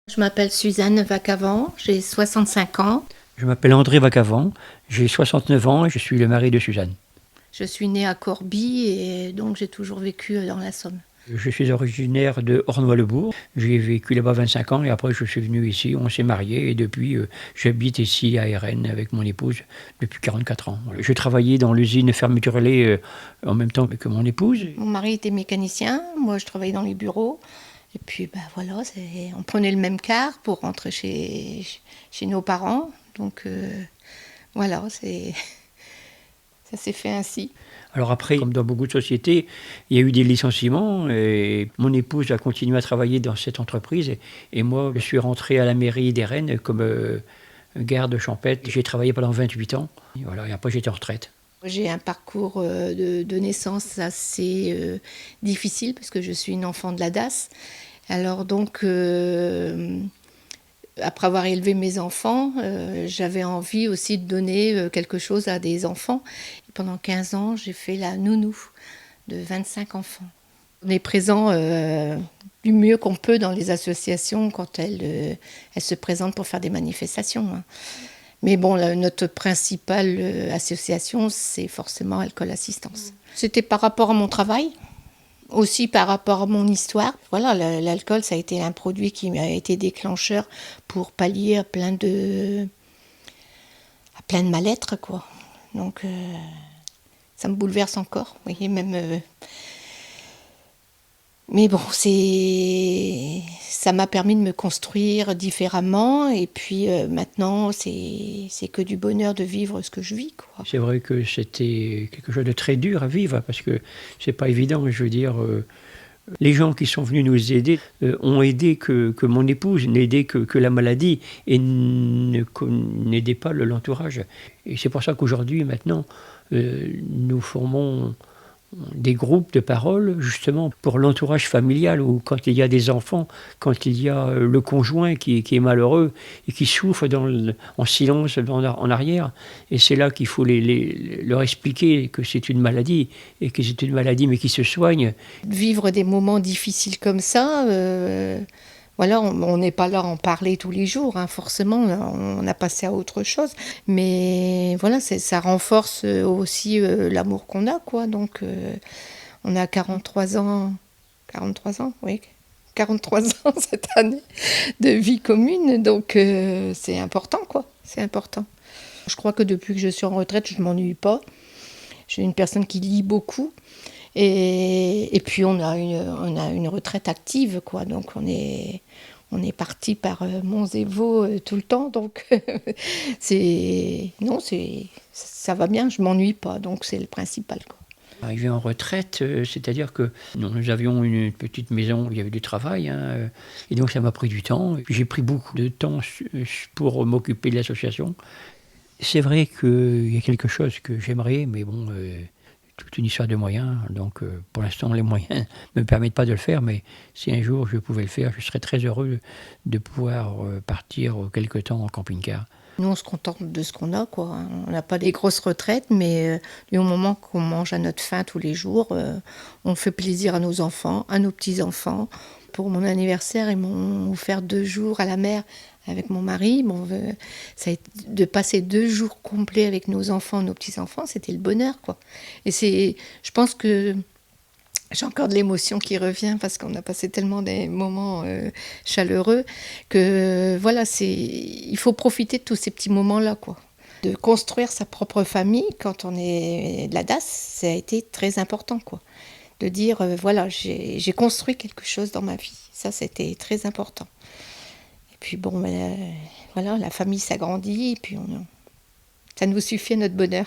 Je m'appelle Suzanne Vacavant, j'ai 65 ans. Je m'appelle André Vacavant, j'ai 69 ans et je suis le mari de Suzanne. Je suis née à Corbie et donc j'ai toujours vécu dans la Somme. Je suis originaire de Ornois-le-Bourg. J'ai vécu là-bas 25 ans et après je suis venu ici, on s'est mariés et depuis j'habite ici à Rennes avec mon épouse depuis 44 ans. Je travaillais dans l'usine fermeture lait en même temps que mon épouse. Mon mari était mécanicien, moi je travaillais dans les bureaux. Et puis voilà, on prenait le même car pour rentrer chez nos parents. Donc voilà, ça s'est fait ainsi. Alors après, comme dans beaucoup de sociétés, il y a eu des licenciements et mon épouse a continué à travailler dans cette entreprise et moi je suis rentré à la mairie des Rennes comme garde champêtre. J'ai travaillé pendant 28 ans et, voilà, et après j'étais en retraite. J'ai un parcours de naissance assez difficile parce que je suis une enfant de la DAS. Alors donc, après avoir élevé mes enfants, j'avais envie aussi de donner quelque chose à des enfants. Et pendant 15 ans, j'ai fait la nounou de 25 enfants. On est présent du mieux qu'on peut dans les associations quand elles se présentent pour faire des manifestations, hein. Mais bon, notre principale association, c'est forcément Alcool Assistance. C'était par rapport à mon travail, aussi par rapport à mon histoire. Voilà, l'alcool, ça a été un produit qui m'a été déclencheur pour pallier à plein de mal-être, quoi. Donc, ça me bouleverse encore, vous voyez, même... Mais bon, ça m'a permis de me construire différemment. Et puis maintenant, c'est que du bonheur de vivre ce que je vis, quoi. C'est vrai que c'était quelque chose de très dur à vivre parce que c'est pas évident, je veux dire. Les gens qui sont venus nous aider ont aidé que mon épouse, n'aidé que la maladie et n'aidaient pas l'entourage. Et c'est pour ça qu'aujourd'hui, maintenant, nous formons des groupes de parole justement pour l'entourage familial où quand il y a des enfants, quand il y a le conjoint qui est malheureux et qui souffre en silence en arrière, et c'est là qu'il faut leur expliquer que c'est une maladie et que c'est une maladie mais qui se soigne. Vivre des moments difficiles comme ça, voilà, on n'est pas là à en parler tous les jours, hein, forcément, on a passé à autre chose. Mais voilà, ça renforce aussi l'amour qu'on a, quoi. Donc, on a 43 ans, 43 ans, oui, 43 ans cette année de vie commune, donc c'est important, quoi. C'est important. Je crois que depuis que je suis en retraite, je ne m'ennuie pas. Je suis une personne qui lit beaucoup. Et puis on a une retraite active, quoi. Donc on est parti par Mons et Vaux tout le temps. Donc ça va bien, je m'ennuie pas. Donc c'est le principal, quoi. Arrivé en retraite, c'est-à-dire que nous avions une petite maison où il y avait du travail, hein, et donc ça m'a pris du temps. Et puis j'ai pris beaucoup de temps pour m'occuper de l'association. C'est vrai qu'il y a quelque chose que j'aimerais, mais bon, toute une histoire de moyens. Donc pour l'instant, les moyens ne me permettent pas de le faire, mais si un jour je pouvais le faire, je serais très heureux de pouvoir partir quelque temps en camping-car. Nous, on se contente de ce qu'on a, quoi. On n'a pas des grosses retraites, mais du moment qu'on mange à notre faim tous les jours, on fait plaisir à nos enfants, à nos petits-enfants. Pour mon anniversaire, ils m'ont offert 2 jours à la mer avec mon mari. Bon, de passer 2 jours complets avec nos enfants, nos petits-enfants, c'était le bonheur, quoi. Et je pense que j'ai encore de l'émotion qui revient parce qu'on a passé tellement des moments chaleureux que voilà, il faut profiter de tous ces petits moments-là, quoi. De construire sa propre famille quand on est de la DAS, ça a été très important, quoi. De dire voilà, j'ai construit quelque chose dans ma vie. Ça, c'était très important. Et puis bon, voilà, la famille s'agrandit et puis ça nous suffit à notre bonheur.